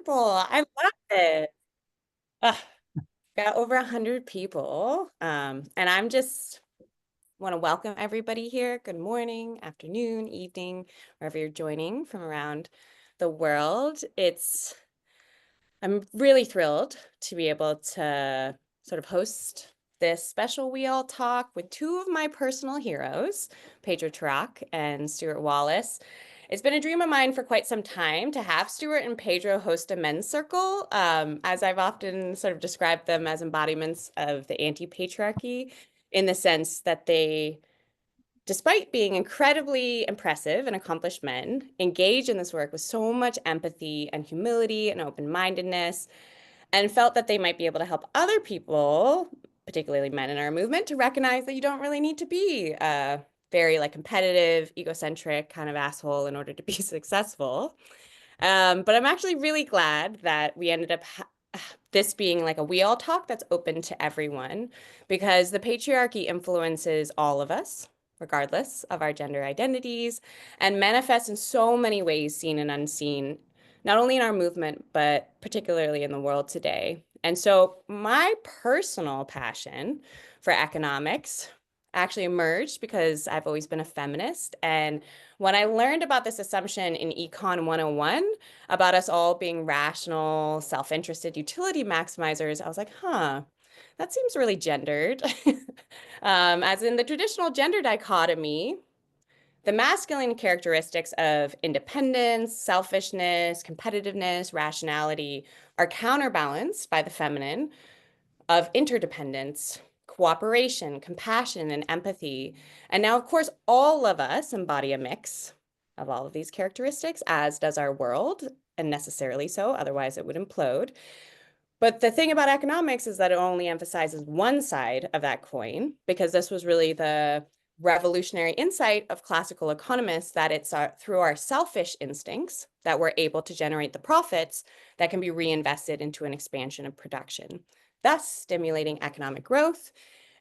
example. I love it. Ugh, got over 100 people. And I'm just want to welcome everybody here. Good morning, afternoon, evening, wherever you're joining from around the world. I'm really thrilled to be able to sort of host this special WEAll Talk with two of my personal heroes, Pedro Tarak and Stewart Wallace. It's been a dream of mine for quite some time to have Stewart and Pedro host a men's circle, as I've often sort of described them as embodiments of the anti-patriarchy, in the sense that they, despite being incredibly impressive and accomplished men, engage in this work with so much empathy and humility and open-mindedness, and felt that they might be able to help other people, particularly men in our movement, to recognize that you don't really need to be a very competitive, egocentric kind of asshole in order to be successful. But I'm actually really glad that we ended up this being like a WEAll Talk that's open to everyone, because the patriarchy influences all of us, regardless of our gender identities, and manifests in so many ways, seen and unseen, not only in our movement, but particularly in the world today. And so my personal passion for economics actually emerged because I've always been a feminist. And when I learned about this assumption in Econ 101 about us all being rational, self-interested utility maximizers, I was like, huh, that seems really gendered. As in the traditional gender dichotomy, the masculine characteristics of independence, selfishness, competitiveness, rationality are counterbalanced by the feminine of interdependence, cooperation, compassion, and empathy. And now, of course, all of us embody a mix of all of these characteristics, as does our world, and necessarily so, otherwise it would implode. But the thing about economics is that it only emphasizes one side of that coin, because this was really the revolutionary insight of classical economists, that it's through our selfish instincts that we're able to generate the profits that can be reinvested into an expansion of production, thus stimulating economic growth.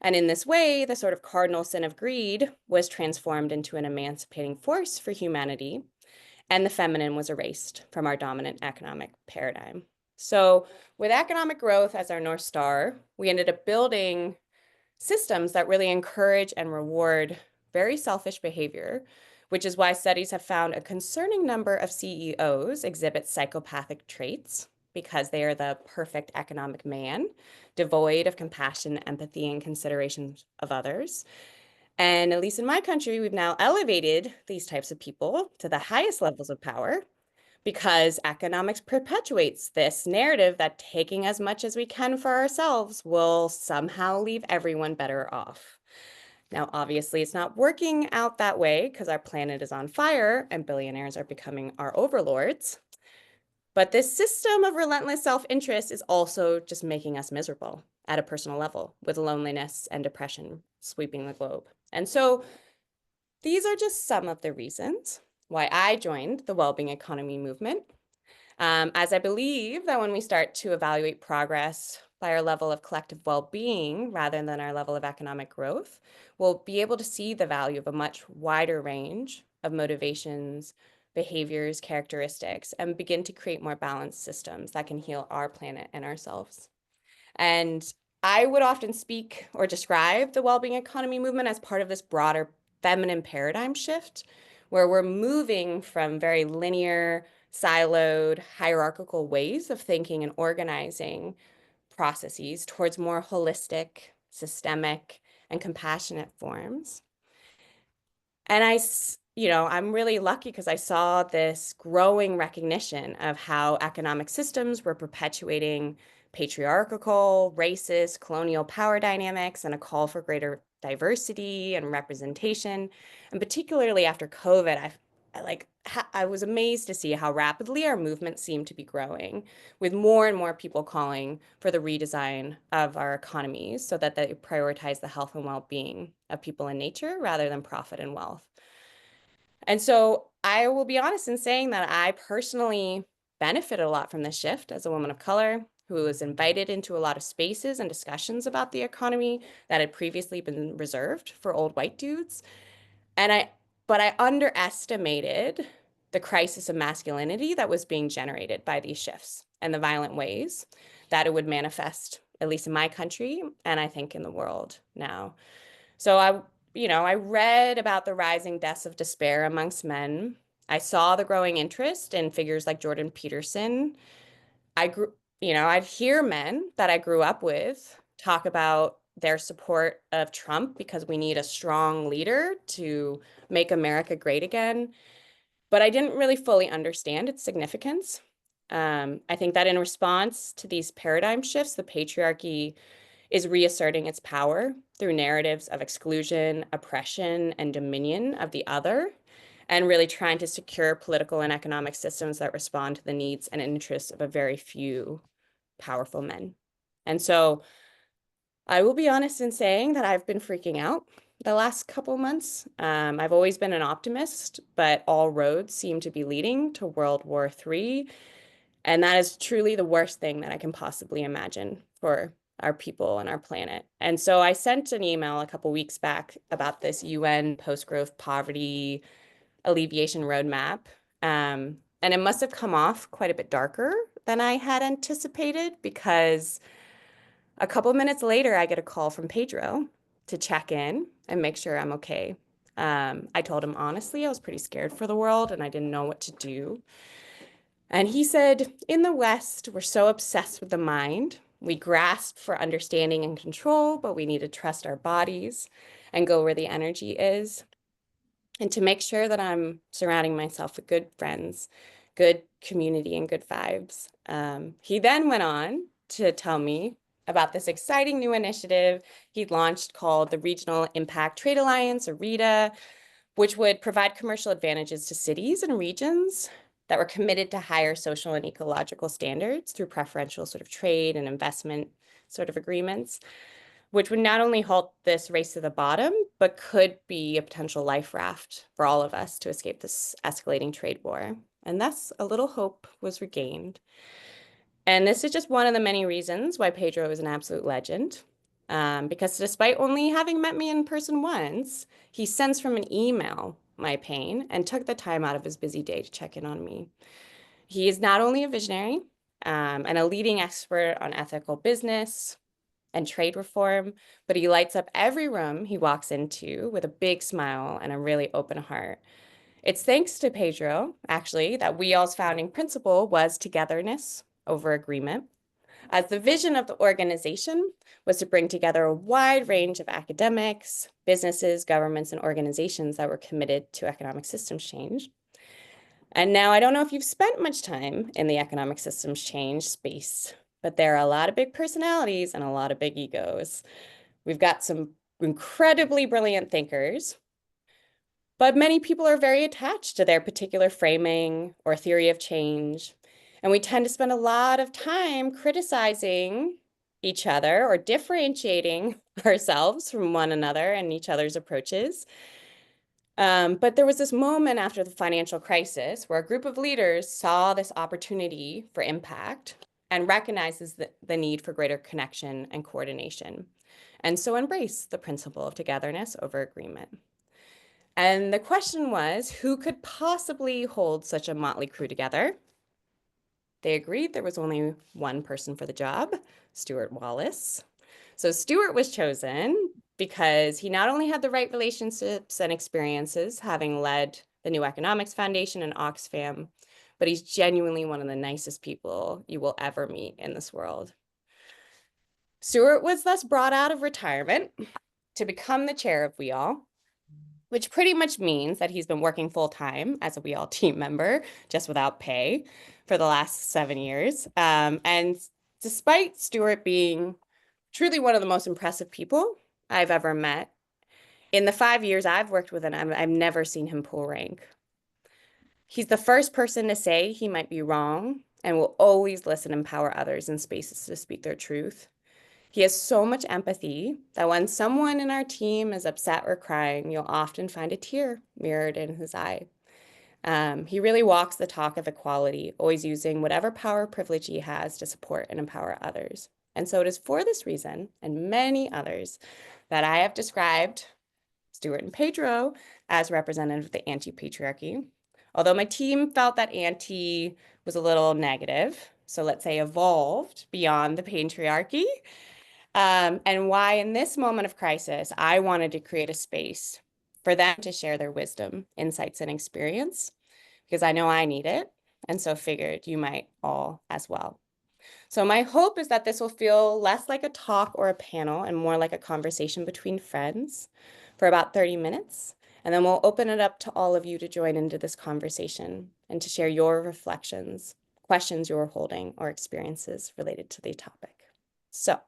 And in this way, the sort of cardinal sin of greed was transformed into an emancipating force for humanity, and the feminine was erased from our dominant economic paradigm. So with economic growth as our North Star, we ended up building systems that really encourage and reward very selfish behavior, which is why studies have found a concerning number of CEOs exhibit psychopathic traits, because they are the perfect economic man, devoid of compassion, empathy, and consideration of others. And at least in my country, we've now elevated these types of people to the highest levels of power, because economics perpetuates this narrative that taking as much as we can for ourselves will somehow leave everyone better off. Now, obviously, it's not working out that way because our planet is on fire and billionaires are becoming our overlords. But this system of relentless self-interest is also just making us miserable at a personal level, with loneliness and depression sweeping the globe. And so these are just some of the reasons why I joined the Wellbeing Economy Movement, as I believe that when we start to evaluate progress by our level of collective well-being rather than our level of economic growth, we'll be able to see the value of a much wider range of motivations, behaviors, characteristics, and begin to create more balanced systems that can heal our planet and ourselves. And I would often speak or describe the Wellbeing Economy Movement as part of this broader feminine paradigm shift, where we're moving from very linear, siloed, hierarchical ways of thinking and organizing processes towards more holistic, systemic, and compassionate forms. And I'm really lucky because I saw this growing recognition of how economic systems were perpetuating patriarchal, racist, colonial power dynamics, and a call for greater diversity and representation. And particularly after COVID, I was amazed to see how rapidly our movement seemed to be growing, with more and more people calling for the redesign of our economies so that they prioritize the health and well-being of people and nature rather than profit and wealth. And so I will be honest in saying that I personally benefited a lot from this shift as a woman of color who was invited into a lot of spaces and discussions about the economy that had previously been reserved for old white dudes. But I underestimated the crisis of masculinity that was being generated by these shifts and the violent ways that it would manifest, at least in my country, and I think in the world now. So I read about the rising deaths of despair amongst men. I saw the growing interest in figures like Jordan Peterson. I'd hear men that I grew up with talk about their support of Trump because we need a strong leader to make America great again. But I didn't really fully understand its significance. I think that in response to these paradigm shifts, the patriarchy is reasserting its power through narratives of exclusion, oppression, and dominion of the other, and really trying to secure political and economic systems that respond to the needs and interests of a very few powerful men. And so I will be honest in saying that I've been freaking out the last couple months. I've always been an optimist, but all roads seem to be leading to World War III. And that is truly the worst thing that I can possibly imagine for our people and our planet. And so I sent an email a couple weeks back about this UN post-growth poverty alleviation roadmap. And it must have come off quite a bit darker than I had anticipated, because a couple minutes later, I get a call from Pedro to check in and make sure I'm okay. I told him honestly, I was pretty scared for the world and I didn't know what to do. And he said, in the West, we're so obsessed with the mind. We grasp for understanding and control, but we need to trust our bodies and go where the energy is. And to make sure that I'm surrounding myself with good friends, good community, and good vibes. He then went on to tell me about this exciting new initiative he launched called the Regional Impact Trade Alliance, or RITA, which would provide commercial advantages to cities and regions that were committed to higher social and ecological standards through preferential sort of trade and investment sort of agreements, which would not only halt this race to the bottom, but could be a potential life raft for all of us to escape this escalating trade war. And thus, a little hope was regained. And this is just one of the many reasons why Pedro is an absolute legend. Because despite only having met me in person once, he sensed from an email my pain and took the time out of his busy day to check in on me. He is not only a visionary and a leading expert on ethical business and trade reform, but he lights up every room he walks into with a big smile and a really open heart. It's thanks to Pedro, actually, that WEAll's founding principle was togetherness over agreement, as the vision of the organization was to bring together a wide range of academics, businesses, governments, and organizations that were committed to economic systems change. And now I don't know if you've spent much time in the economic systems change space, but there are a lot of big personalities and a lot of big egos. We've got some incredibly brilliant thinkers, but many people are very attached to their particular framing or theory of change. And we tend to spend a lot of time criticizing each other or differentiating ourselves from one another and each other's approaches. But there was this moment after the financial crisis where a group of leaders saw this opportunity for impact and recognizes the need for greater connection and coordination, and so embrace the principle of togetherness over agreement. And the question was, who could possibly hold such a motley crew together? They agreed there was only one person for the job, Stewart Wallace. So Stewart was chosen because he not only had the right relationships and experiences, having led the New Economics Foundation and Oxfam, but he's genuinely one of the nicest people you will ever meet in this world. Stewart was thus brought out of retirement to become the chair of WEAll, which pretty much means that he's been working full-time as a WEAll team member, just without pay, for the last 7 years. And despite Stewart being truly one of the most impressive people I've ever met, in the 5 years I've worked with him, I've never seen him pull rank. He's the first person to say he might be wrong and will always listen and empower others in spaces to speak their truth. He has so much empathy that when someone in our team is upset or crying, you'll often find a tear mirrored in his eye. He really walks the talk of equality, always using whatever power or privilege he has to support and empower others. And so it is for this reason, and many others, that I have described Stewart and Pedro as representative of the anti-patriarchy, Although my team felt that anti was a little negative, so let's say evolved beyond the patriarchy, and why in this moment of crisis, I wanted to create a space for them to share their wisdom, insights, and experience, because I know I need it, and so figured you might all as well. So my hope is that this will feel less like a talk or a panel and more like a conversation between friends for about 30 minutes. And then we'll open it up to all of you to join into this conversation and to share your reflections, questions you're holding, or experiences related to the topic. So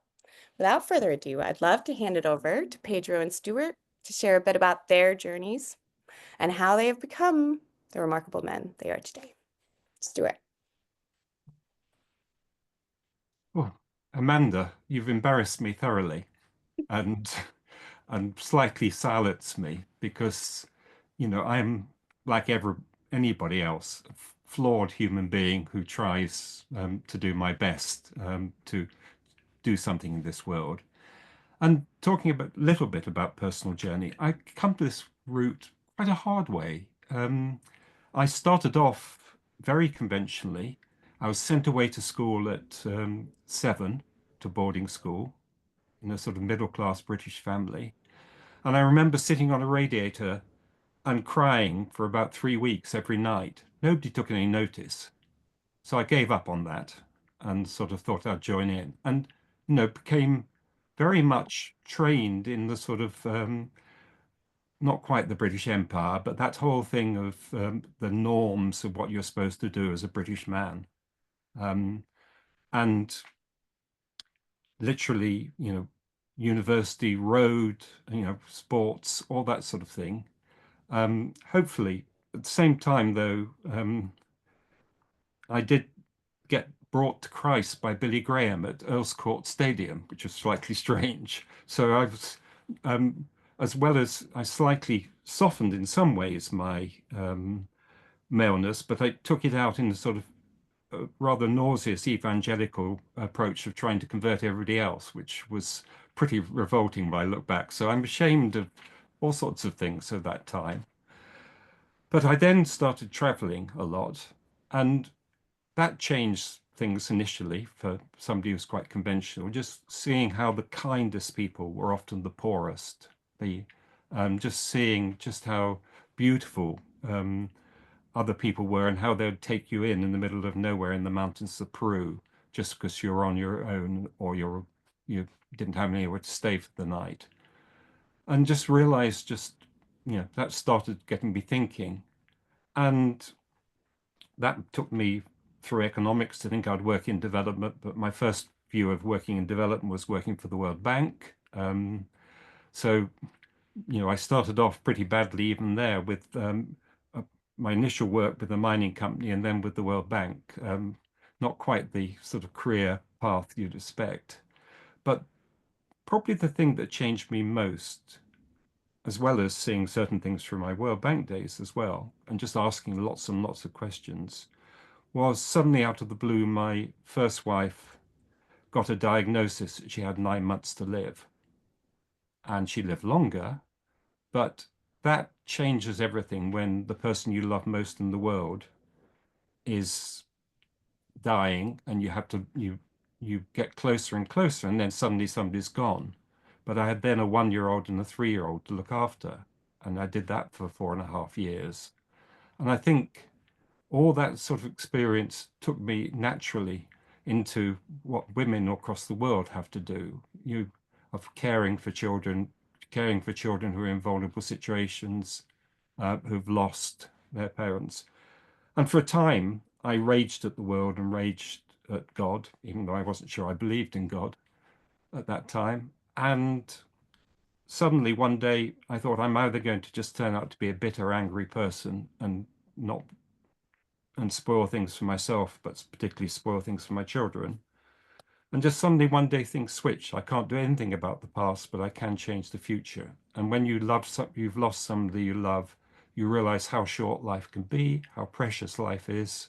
without further ado, I'd love to hand it over to Pedro and Stewart to share a bit about their journeys and how they have become the remarkable men they are today. Stewart. Oh, Amanda, you've embarrassed me thoroughly and and slightly silenced me because, I'm like anybody else, a flawed human being who tries to do my best to do something in this world. And talking a little bit about personal journey, I come to this route quite a hard way. I started off very conventionally. I was sent away to school at 7 to boarding school in a sort of middle class British family. And I remember sitting on a radiator and crying for about 3 weeks every night. Nobody took any notice. So I gave up on that and sort of thought I'd join in and, became very much trained in the sort of not quite the British Empire, but that whole thing of the norms of what you're supposed to do as a British man. Um, and literally, university, road, sports, all that sort of thing. Hopefully, at the same time, though, I did get brought to Christ by Billy Graham at Earl's Court Stadium, which was slightly strange. So I was, as well as I slightly softened in some ways my maleness, but I took it out in a sort of rather nauseous evangelical approach of trying to convert everybody else, which was pretty revolting when I look back. So I'm ashamed of all sorts of things at that time. But I then started traveling a lot, and that changed things initially for somebody who's quite conventional, just seeing how the kindest people were often the poorest. The Just seeing just how beautiful other people were and how they'd take you in the middle of nowhere in the mountains of Peru just because you're on your own or you didn't have anywhere to stay for the night. And just realized that started getting me thinking. And that took me through economics to think I'd work in development, but my first view of working in development was working for the World Bank. So, I started off pretty badly even there with uh, my initial work with a mining company and then with the World Bank. Not quite the sort of career path you'd expect. But probably the thing that changed me most, as well as seeing certain things from my World Bank days as well, and just asking lots and lots of questions, was suddenly out of the blue, my first wife got a diagnosis that she had 9 months to live. And she lived longer, but that changes everything when the person you love most in the world is dying and you get closer and closer and then suddenly somebody's gone. But I had then a 1-year-old and a 3-year-old to look after. And I did that for 4.5 years. And I think all that sort of experience took me naturally into what women across the world have to do. Of caring for children who are in vulnerable situations, who've lost their parents. And for a time, I raged at the world and raged at God, even though I wasn't sure I believed in God at that time. And suddenly one day I thought I'm either going to just turn out to be a bitter, angry person and not and spoil things for myself, but particularly spoil things for my children. And just suddenly one day things switch. I can't do anything about the past, but I can change the future. And when you've lost somebody you love, you realize how short life can be, how precious life is.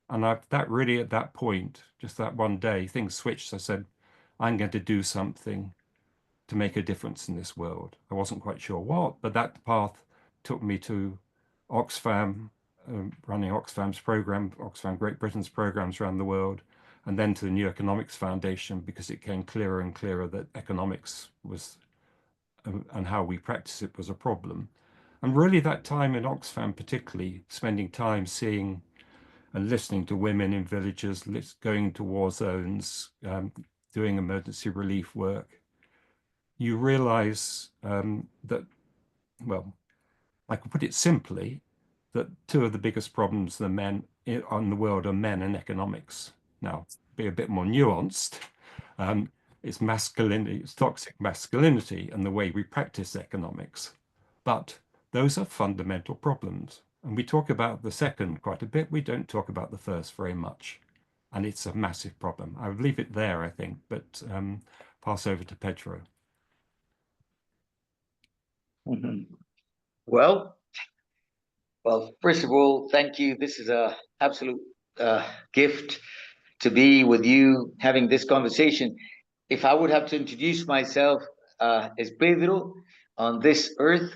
And that really at that point, just that one day, things switched. I said, I'm going to do something to make a difference in this world. I wasn't quite sure what, but that path took me to Oxfam, running Oxfam's program, Oxfam Great Britain's programs around the world, and then to the New Economics Foundation, because it became clearer and clearer that economics was, and how we practice it, was a problem. And really that time in Oxfam, particularly spending time seeing and listening to women in villages, going to war zones, doing emergency relief work, you realize that, well, I could put it simply, that two of the biggest problems the men on the world are men and economics. Now, be a bit more nuanced. It's masculinity, it's toxic masculinity and the way we practice economics. But those are fundamental problems. And we talk about the second quite a bit. We don't talk about the first very much. And it's a massive problem. I would leave it there, I think, but pass over to Pedro. Well, first of all, thank you. This is an absolute gift to be with you having this conversation. If I would have to introduce myself as Pedro on this earth,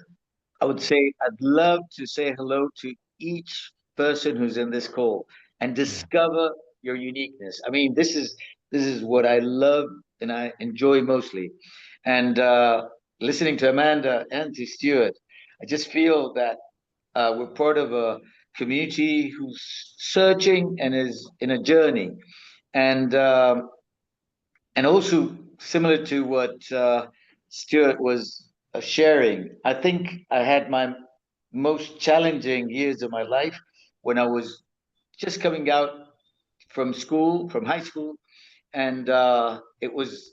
I would say I'd love to say hello to each person who's in this call and discover your uniqueness. I mean, this is what I love and I enjoy mostly. And listening to Amanda and to Stewart, I just feel that we're part of a community who's searching and is in a journey. And also similar to what Stewart was sharing, I think I had my most challenging years of my life when I was just coming out from school, from high school, and it was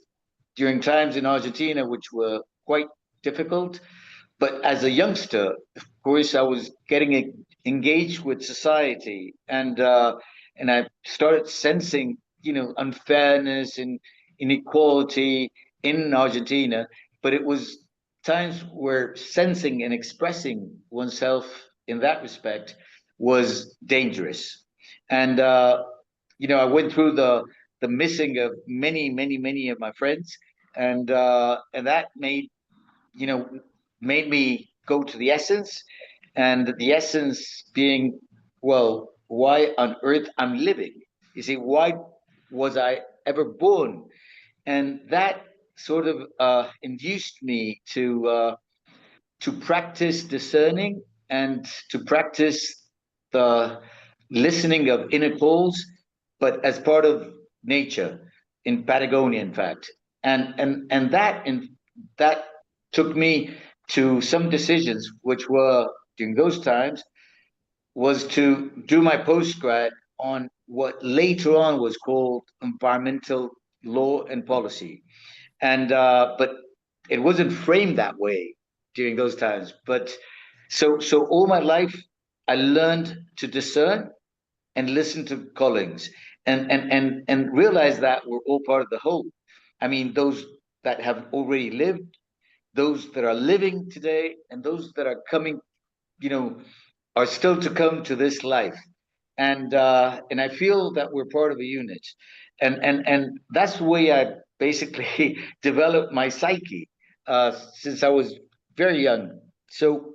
during times in Argentina which were quite difficult. But as a youngster, of course, I was getting engaged with society, and I started sensing, unfairness and inequality in Argentina. But it was times where sensing and expressing oneself in that respect was dangerous. And I went through the missing of many of my friends, and that made me go to the essence, and the essence being, well, why on earth I'm living? You see, why was I ever born? And that sort of induced me to practice discerning and to practice the listening of inner calls, but as part of nature in Patagonia, in fact. And that took me to some decisions, which were during those times, was to do my postgrad on what later on was called environmental law and policy. And but it wasn't framed that way during those times. But so all my life I learned to discern and listen to callings, and realize that we're all part of the whole. I mean, those that have already lived, those that are living today, and those that are coming, are still to come to this life. And I feel that we're part of a unit, and that's the way I basically developed my psyche since I was very young. So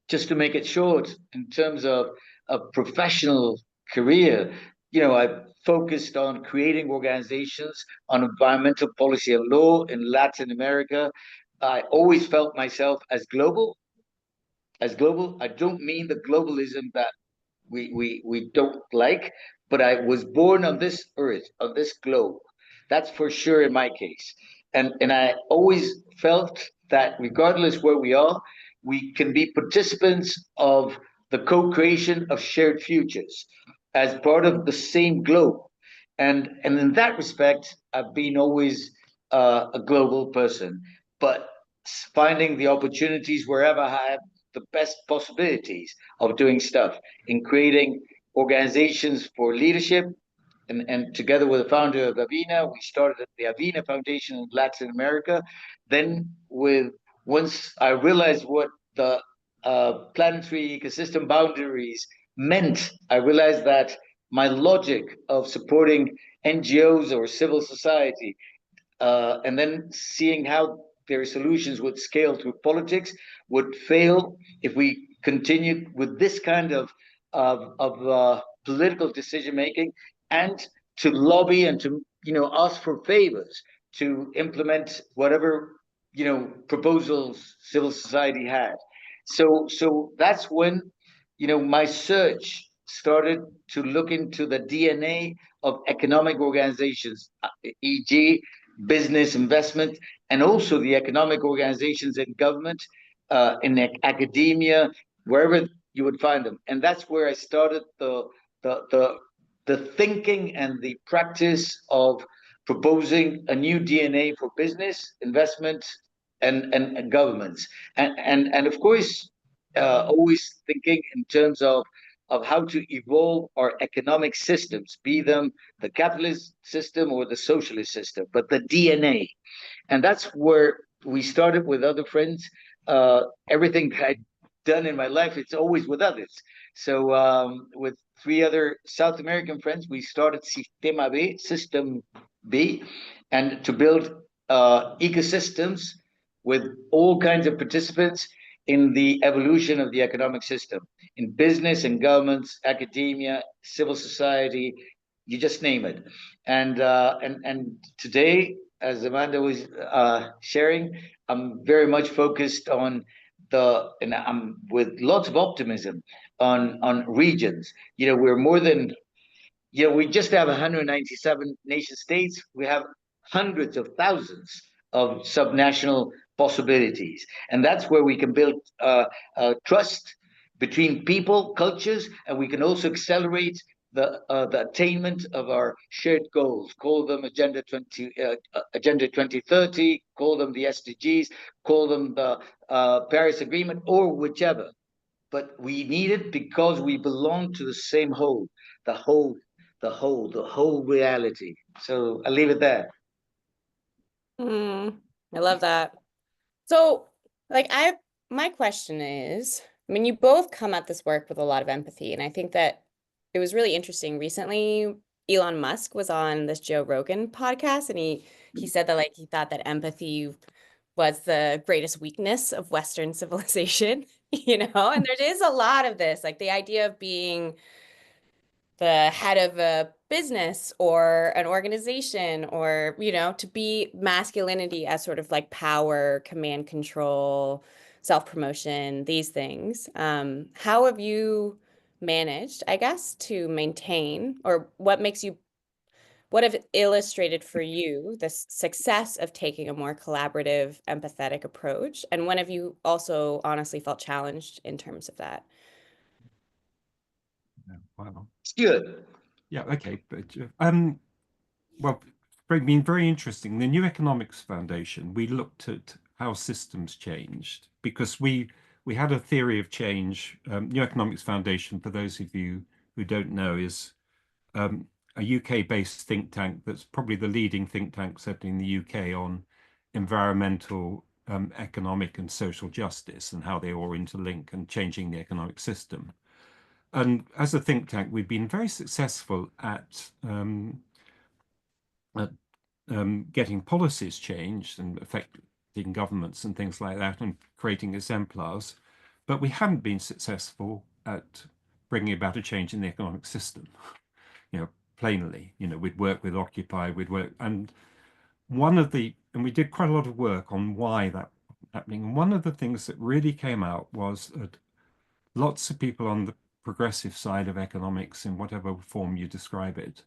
just to make it short, in terms of a professional career, I focused on creating organizations on environmental policy and law in Latin America. I always felt myself as global. I don't mean the globalism that we don't like, but I was born on this earth, on this globe. That's for sure in my case. And I always felt that regardless where we are, we can be participants of the co-creation of shared futures as part of the same globe. And in that respect, I've been always a global person, but finding the opportunities wherever I have the best possibilities of doing stuff, in creating organizations for leadership. And together with the founder of Avina, we started the Avina Foundation in Latin America. Then once I realized what the planetary ecosystem boundaries meant, I realized that my logic of supporting NGOs or civil society, and then seeing how their solutions would scale through politics, would fail if we continued with this kind of of political decision making, and to lobby and to ask for favors to implement whatever proposals civil society had. So that's when my search started to look into the DNA of economic organizations, e.g., business investment, and also the economic organizations in government, in academia, wherever you would find them. And that's where I started the thinking and the practice of proposing a new DNA for business, investment, and governments. And of course, always thinking in terms of how to evolve our economic systems, be them the capitalist system or the socialist system, but the DNA. And that's where we started with other friends. Everything that I'd done in my life, it's always with others. So with 3 other South American friends, we started Sistema B, System B, and to build ecosystems with all kinds of participants in the evolution of the economic system, in business and governments, academia, civil society, you just name it. And today, as Amanda was sharing, I'm very much focused on and I'm with lots of optimism on regions. We're more than, we just have 197 nation states. We have hundreds of thousands of subnational possibilities, and that's where we can build trust between people, cultures, and we can also accelerate the attainment of our shared goals. Call them Agenda 2030, call them the SDGs, call them the Paris Agreement, or whichever. But we need it because we belong to the same whole, the whole reality. So I'll leave it there. I love that. So, like, my question is, I mean, you both come at this work with a lot of empathy, and I think that it was really interesting. Recently, Elon Musk was on this Joe Rogan podcast, and he said that, like, he thought that empathy was the greatest weakness of Western civilization, and there is a lot of this, like the idea of being the head of a business or an organization, or, to be masculinity as sort of like power, command, control, self-promotion, these things. How have you managed, I guess, to maintain, or what have illustrated for you the success of taking a more collaborative, empathetic approach? And when have you also honestly felt challenged in terms of that? Wow. Good. Yeah, okay. But well, it's been very interesting. The New Economics Foundation, we looked at how systems changed because we had a theory of change. New Economics Foundation, for those of you who don't know, is a UK-based think tank that's probably the leading think tank, certainly in the UK, on environmental, economic and social justice and how they all interlink and changing the economic system. And as a think tank, we've been very successful at getting policies changed and affecting governments and things like that and creating exemplars. But we haven't been successful at bringing about a change in the economic system. Plainly, we'd work with Occupy, and we did quite a lot of work on why that was happening. And one of the things that really came out was that lots of people on the progressive side of economics, in whatever form you describe it,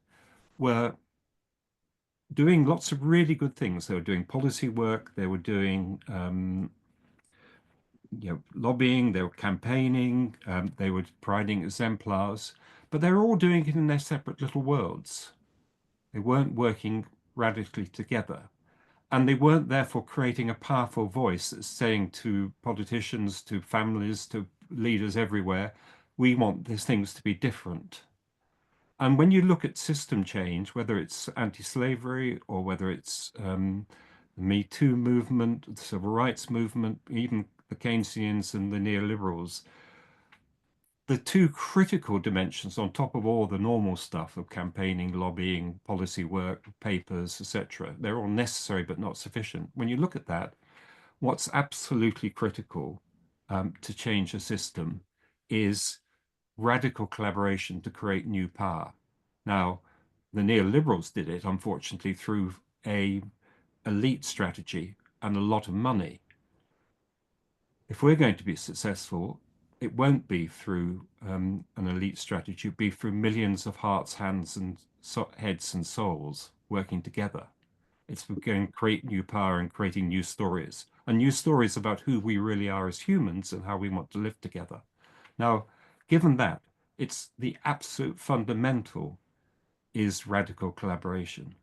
were doing lots of really good things. They were doing policy work, they were doing lobbying, they were campaigning, they were providing exemplars, but they were all doing it in their separate little worlds. They weren't working radically together. And they weren't therefore creating a powerful voice that's saying to politicians, to families, to leaders everywhere, we want these things to be different. And when you look at system change, whether it's anti-slavery or whether it's the Me Too movement, the civil rights movement, even the Keynesians and the neoliberals, the 2 critical dimensions on top of all the normal stuff of campaigning, lobbying, policy work, papers, etc., they're all necessary but not sufficient. When you look at that, what's absolutely critical to change a system is radical collaboration to create new power. Now, the neoliberals did it, unfortunately, through a elite strategy and a lot of money. If we're going to be successful, it won't be through an elite strategy, it'll be through millions of hearts, hands, and heads and souls working together. It's going to create new power and creating new stories about who we really are as humans and how we want to live together. Now, given that, it's the absolute fundamental is radical collaboration.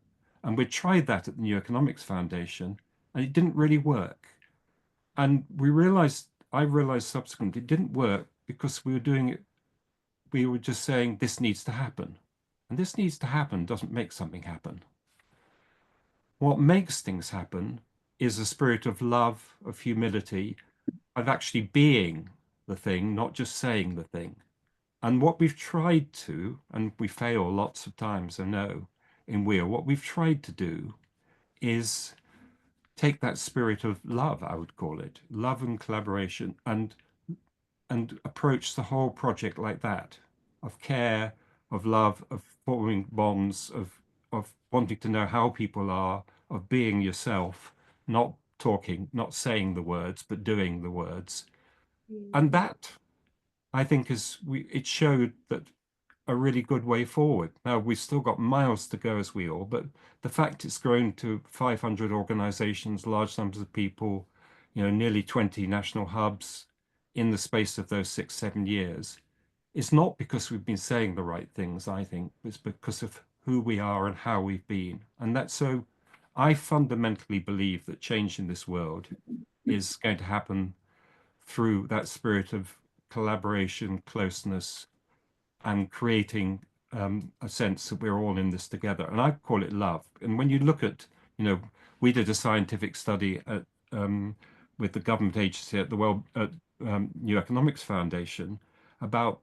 And we tried that at the New Economics Foundation, and it didn't really work. And I realized subsequently it didn't work because we were doing it, we were just saying this needs to happen. And this needs to happen doesn't make something happen. What makes things happen is a spirit of love, of humility, of actually being the thing, not just saying the thing. And what we've tried to, and we fail lots of times, I know, in WEAll, what we've tried to do is take that spirit of love, I would call it, love and collaboration, and approach the whole project like that, of care, of love, of forming bonds, of wanting to know how people are, of being yourself, not talking, not saying the words, but doing the words. And that, I think, it showed that a really good way forward. Now, we've still got miles to go as WEAll, but the fact it's grown to 500 organizations, large numbers of people, nearly 20 national hubs in the space of those 6-7 years, is not because we've been saying the right things, I think. It's because of who we are and how we've been. And that's so, I fundamentally believe that change in this world is going to happen through that spirit of collaboration, closeness, and creating a sense that we're all in this together. And I call it love. And when you look at, we did a scientific study with the government agency at the New Economics Foundation about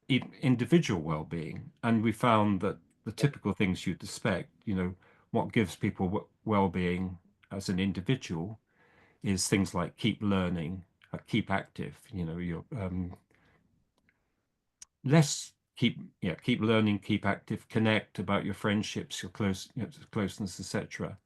individual well-being. And we found that the typical things you'd expect, what gives people well-being as an individual is things like keep learning, keep active, you're less keep learning, keep active, connect about your friendships, your closeness, etc.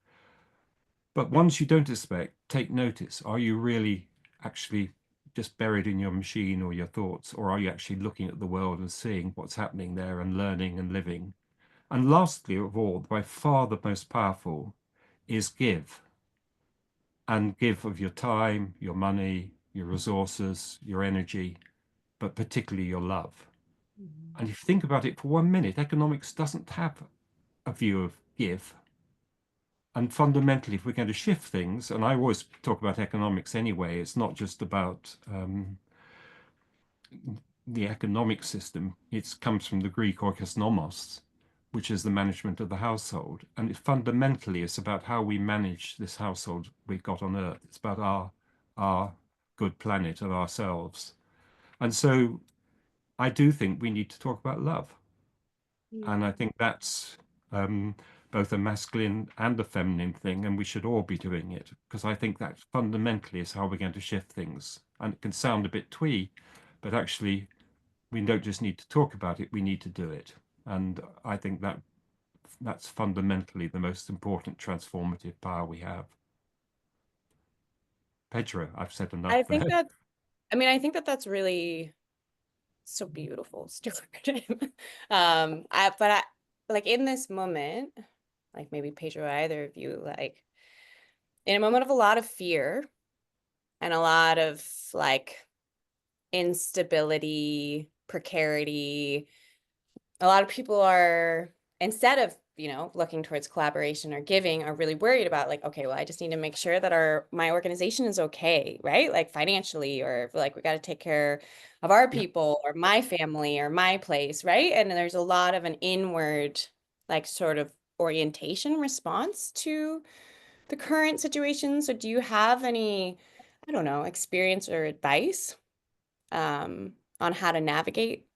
But ones you don't expect, take notice. Are you really actually just buried in your machine or your thoughts, or are you actually looking at the world and seeing what's happening there and learning and living? And lastly of all, by far the most powerful, is give. And give of your time, your money, your resources, your energy, but particularly your love. And if you think about it for 1 minute, economics doesn't have a view of give. And fundamentally, if we're going to shift things, and I always talk about economics anyway, it's not just about the economic system. It comes from the Greek oikos nomos, which is the management of the household. And it fundamentally is about how we manage this household we've got on Earth. It's about our good planet and ourselves. And so I do think we need to talk about love. And I think that's both a masculine and a feminine thing, and we should all be doing it, because I think that fundamentally is how we're going to shift things. And it can sound a bit twee, but actually we don't just need to talk about it, we need to do it. And I think that's fundamentally the most important transformative power we have. Pedro, I've said enough. I think that that's really so beautiful, Stewart. But like in this moment, like maybe Pedro, either of you, like in a moment of a lot of fear and a lot of like instability, precarity, a lot of people are, instead of looking towards collaboration or giving, are really worried about like, okay, well, I just need to make sure that my organization is okay, right? Like financially, or like we got to take care of our people or my family or my place, right? And there's a lot of an inward like sort of orientation response to the current situation. So do you have any, I don't know, experience or advice on how to navigate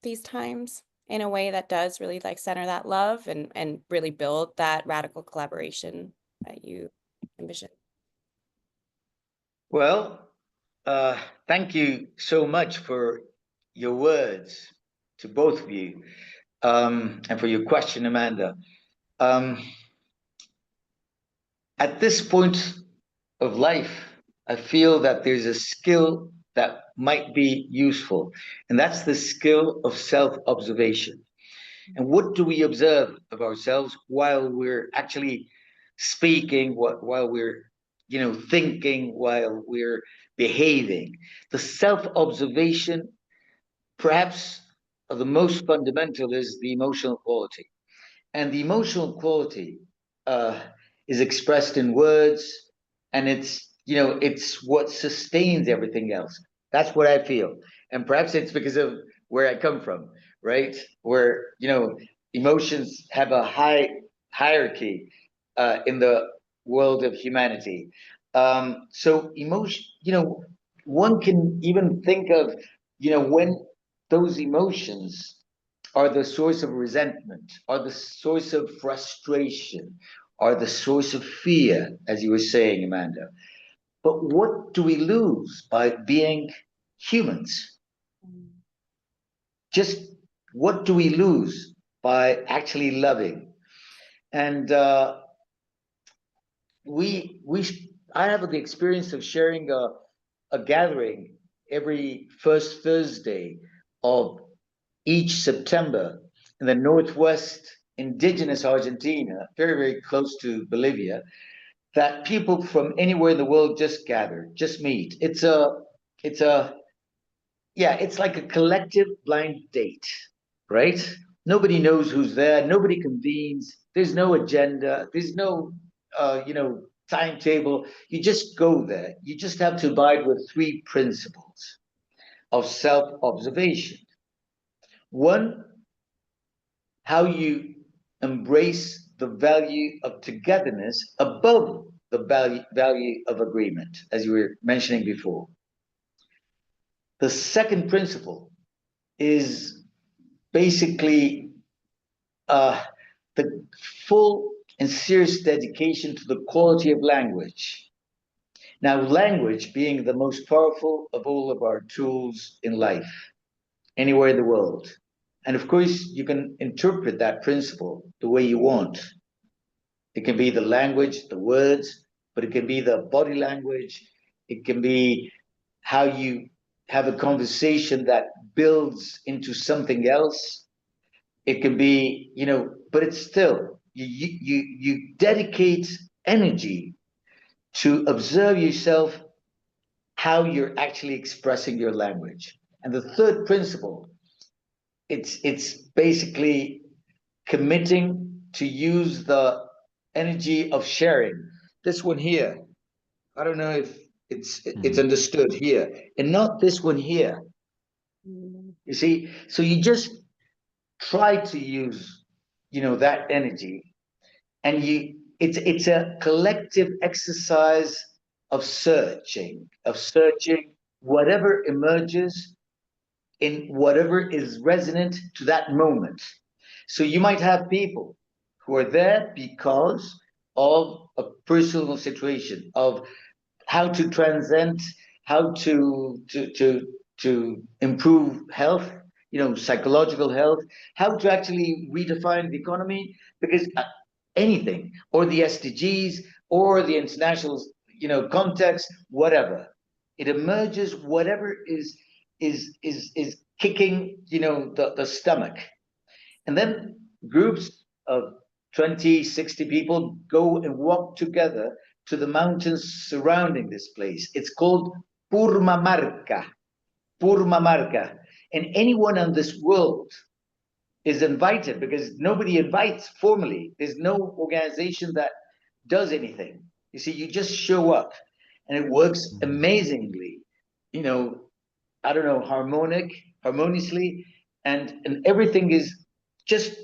these times in a way that does really like center that love and really build that radical collaboration that you envision? Well, thank you so much for your words, to both of you, and for your question, Amanda. At this point of life, I feel that there's a skill that might be useful, and that's the skill of self-observation. And what do we observe of ourselves while we're actually speaking, while we're, thinking, while we're behaving? The self-observation, perhaps of the most fundamental, is the emotional quality. And the emotional quality is expressed in words, and it's what sustains everything else. That's what I feel, and perhaps it's because of where I come from, right? Where emotions have a high hierarchy in the world of humanity. So emotion, one can even think of, when those emotions are the source of resentment, are the source of frustration, are the source of fear, as you were saying, Amanda. But what do we lose by being humans? Just what do we lose by actually loving? And I have the experience of sharing a gathering every first Thursday of each September in the Northwest indigenous Argentina, very, very close to Bolivia, that people from anywhere in the world just gather, just meet. It's like a collective blind date, right? Nobody knows who's there. Nobody convenes. There's no agenda. There's no, timetable. You just go there. You just have to abide with three principles of self-observation. One, how you embrace the value of togetherness above the value of agreement, as you were mentioning before. The second principle is basically the full and serious dedication to the quality of language. Now, language being the most powerful of all of our tools in life, anywhere in the world. And of course, you can interpret that principle the way you want. It can be the language, the words, but it can be the body language. It can be how you have a conversation that builds into something else. It can be, but it's still, you dedicate energy to observe yourself, how you're actually expressing your language. And the third principle, it's basically committing to use the energy of sharing. This one here, I don't know if it's understood here, and not this one here. You see, so you just try to use, that energy, and it's a collective exercise of searching whatever emerges in whatever is resonant to that moment. So you might have people who are there because of a personal situation, of how to transcend, how to improve health, psychological health, how to actually redefine the economy, because anything, or the SDGs, or the international, context, whatever, it emerges, whatever is kicking, the stomach. And then groups of 20, 60 people go and walk together to the mountains surrounding this place. It's called Purmamarca. Purmamarca. And anyone on this world is invited, because nobody invites formally. There's no organization that does anything. You see, you just show up, and it works amazingly, I don't know, harmoniously, and everything is just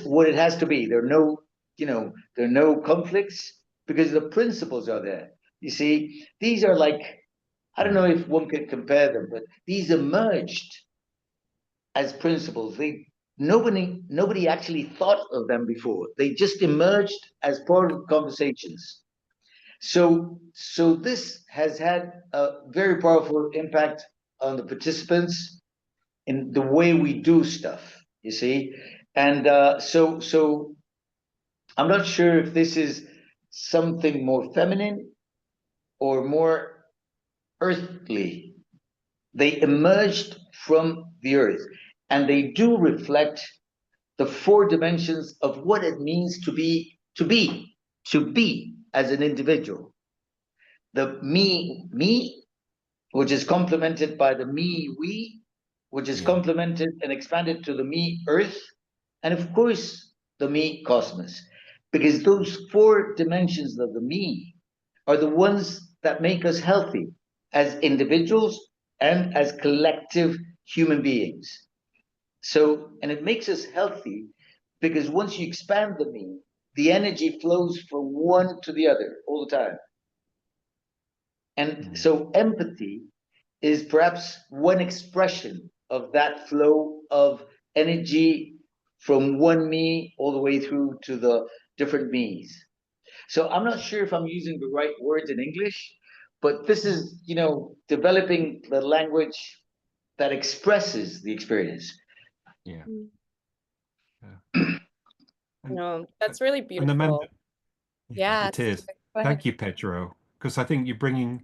what it has to be. There are no conflicts, because the principles are there. You see, these are like, I don't know if one could compare them, but these emerged as principles. Nobody actually thought of them before. They just emerged as part of conversations. So this has had a very powerful impact on the participants. in the way we do stuff, you see. And so I'm not sure if this is something more feminine or more earthly. They emerged from the earth, and they do reflect the four dimensions of what it means to be as an individual. The me, which is complemented by the me, we, which is complemented and expanded to the me, earth, and of course, the me, cosmos. Because those four dimensions of the me are the ones that make us healthy as individuals and as collective human beings. So, and it makes us healthy because once you expand the me, the energy flows from one to the other all the time. And so empathy is perhaps one expression of that flow of energy from one me all the way through to the different me's. So I'm not sure if I'm using the right words in English, but this is, developing the language that expresses the experience. Yeah. No, that's really And Amanda, beautiful. Yeah, it is. go ahead. Thank you, Pedro, because I think you're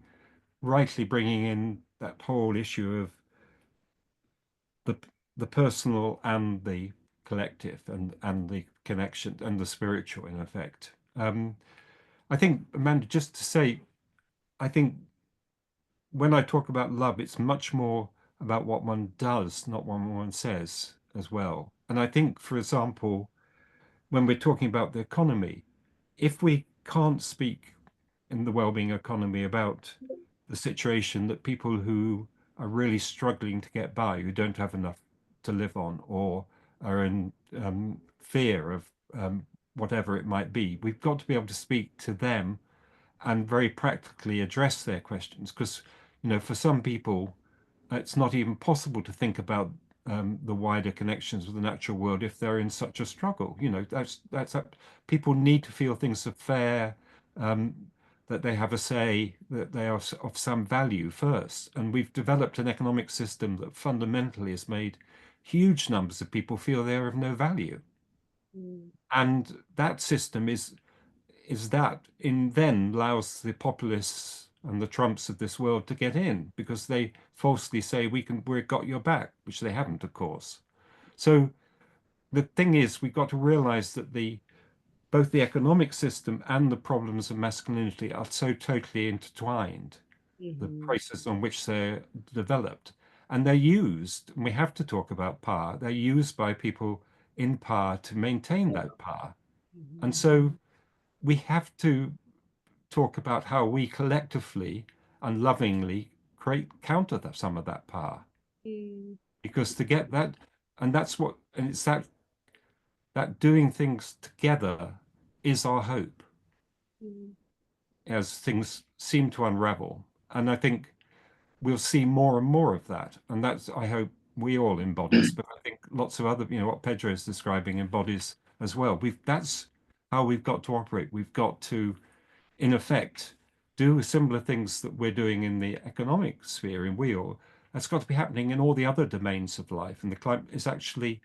rightly bringing in that whole issue of the personal and the collective and the connection and the spiritual, in effect. I think, Amanda, just to say, I think when I talk about love, it's much more about what one does, not what one says as well. And I think, for example, when we're talking about the economy, if we can't speak in the well-being economy about the situation that people who are really struggling to get by, who don't have enough to live on, or are in fear of whatever it might be, we've got to be able to speak to them and very practically address their questions. Because, for some people, it's not even possible to think about the wider connections with the natural world if they're in such a struggle. That's people need to feel things are fair, that they have a say, that they are of some value first. And we've developed an economic system that fundamentally has made huge numbers of people feel they're of no value. And that system is that in then allows the populists and the Trumps of this world to get in because they falsely say we've got your back, which they haven't, of course. So the thing is, we've got to realize that both the economic system and the problems of masculinity are so totally intertwined, the process on which they're developed. And they're used, and we have to talk about power, they're used by people in power to maintain that power. And so we have to talk about how we collectively and lovingly counter some of that power. Because to get that, and it's that doing things together is our hope as things seem to unravel. And I think we'll see more and more of that. And that's, I hope, we all embodies, but I think lots of other, what Pedro is describing embodies as well. That's how we've got to operate. We've got to, in effect, do similar things that we're doing in the economic sphere in WEAll. That's got to be happening in all the other domains of life. And the climate is actually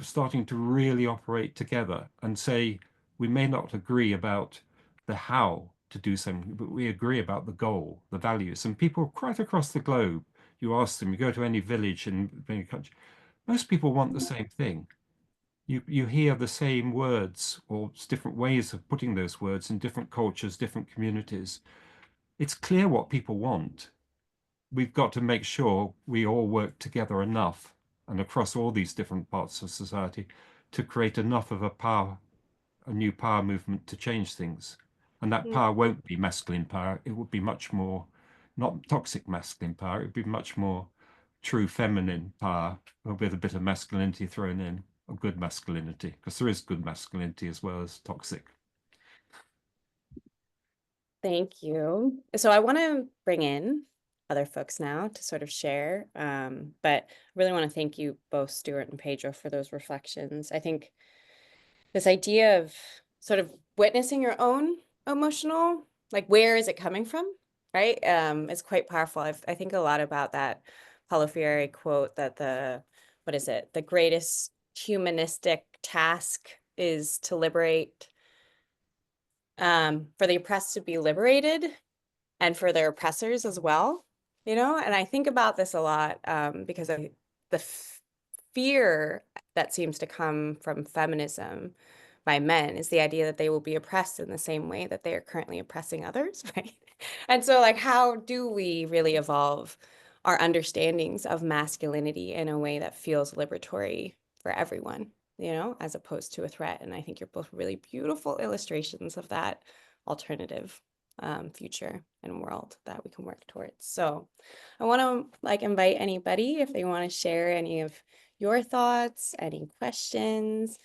starting to really operate together and say, we may not agree about the how to do something, but we agree about the goal, the values. And people right across the globe, you ask them, you go to any village in any country, most people want the same thing. You hear the same words or different ways of putting those words in different cultures, different communities. It's clear what people want. We've got to make sure we all work together enough and across all these different parts of society to create enough of a new power movement to change things. And that power won't be masculine power. It would be much more, not toxic masculine power. It would be much more true feminine power with a bit of masculinity thrown in, or good masculinity, because there is good masculinity as well as toxic. Thank you. So I want to bring in other folks now to sort of share, but I really want to thank you both, Stewart and Pedro, for those reflections. I think this idea of sort of witnessing your own emotional, like where is it coming from, right? Is quite powerful. I think a lot about that Paulo Freire quote that what is it? The greatest humanistic task is to liberate, for the oppressed to be liberated and for their oppressors as well, you know? And I think about this a lot because of the fear that seems to come from feminism by men is the idea that they will be oppressed in the same way that they are currently oppressing others, right? And so, like, how do we really evolve our understandings of masculinity in a way that feels liberatory for everyone, you know, as opposed to a threat? And I think you're both really beautiful illustrations of that alternative future and world that we can work towards. So I want to like invite anybody if they want to share any of your thoughts, any questions,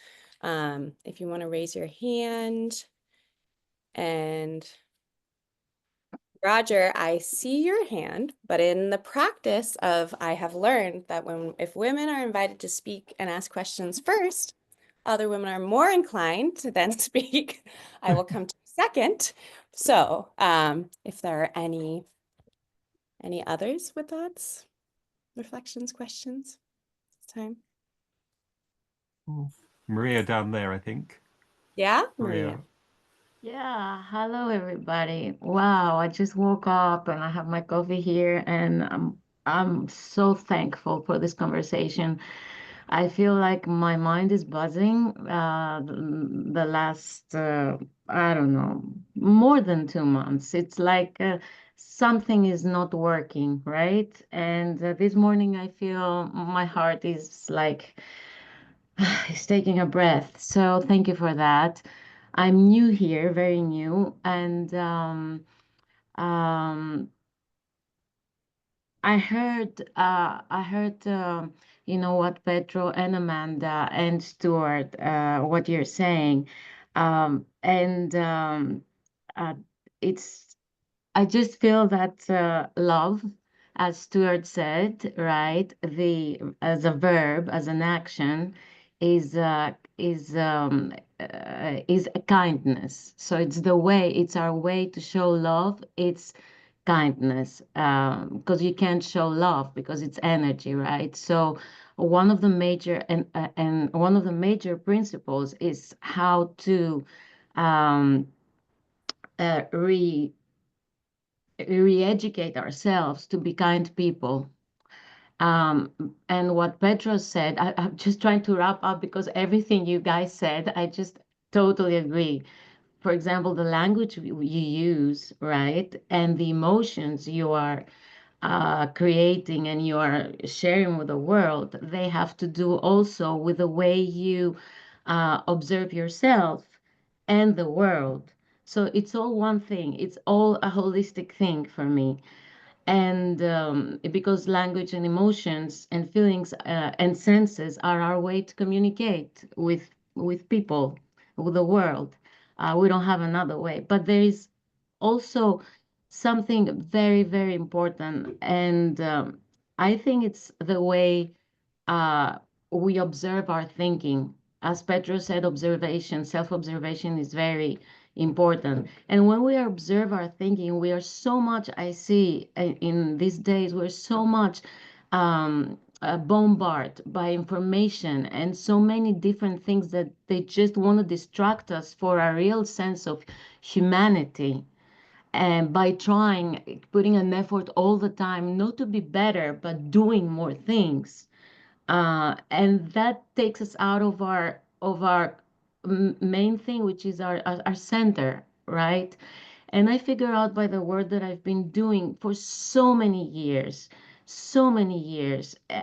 if you want to raise your hand. And Roger, I see your hand, but in the practice of, I have learned that if women are invited to speak and ask questions first, other women are more inclined to then speak. I will come to second. So if there are any others with thoughts, reflections, questions, it's time. Maria down there, I think. Yeah, Maria. Maria. Yeah, hello everybody. Wow, I just woke up and I have my coffee here and I'm so thankful for this conversation. I feel like my mind is buzzing the last I don't know, more than 2 months. It's like something is not working, right? And this morning I feel my heart is like it's taking a breath. So thank you for that. I'm new here, very new, and um, I heard, you know what, Pedro and Amanda and Stewart, what you're saying, and uh, it's I just feel that love, as Stuart said, right, the as a verb, as an action, is a kindness. So it's the way, it's our way to show love. It's kindness, because you can't show love because it's energy, right? So one of the major and one of the major principles is how to um, re re-educate ourselves to be kind people. And what Petra said, I'm just trying to wrap up because everything you guys said, I just totally agree. For example, the language you use, right, and the emotions you are creating and you are sharing with the world, they have to do also with the way you observe yourself and the world. So it's all one thing. It's all a holistic thing for me. And because language and emotions and feelings and senses are our way to communicate with people, with the world. We don't have another way. But there is also something very, very important, and I think it's the way uh, we observe our thinking. As Pedro said, observation, self-observation is very important. And when we observe our thinking, we are so much, I see in these days, we're so much bombarded by information and so many different things that they just want to distract us for a real sense of humanity. And by trying, putting an effort all the time, not to be better, but doing more things, and that takes us out of our main thing, which is our center, right? And I figure out by the work that I've been doing for so many years,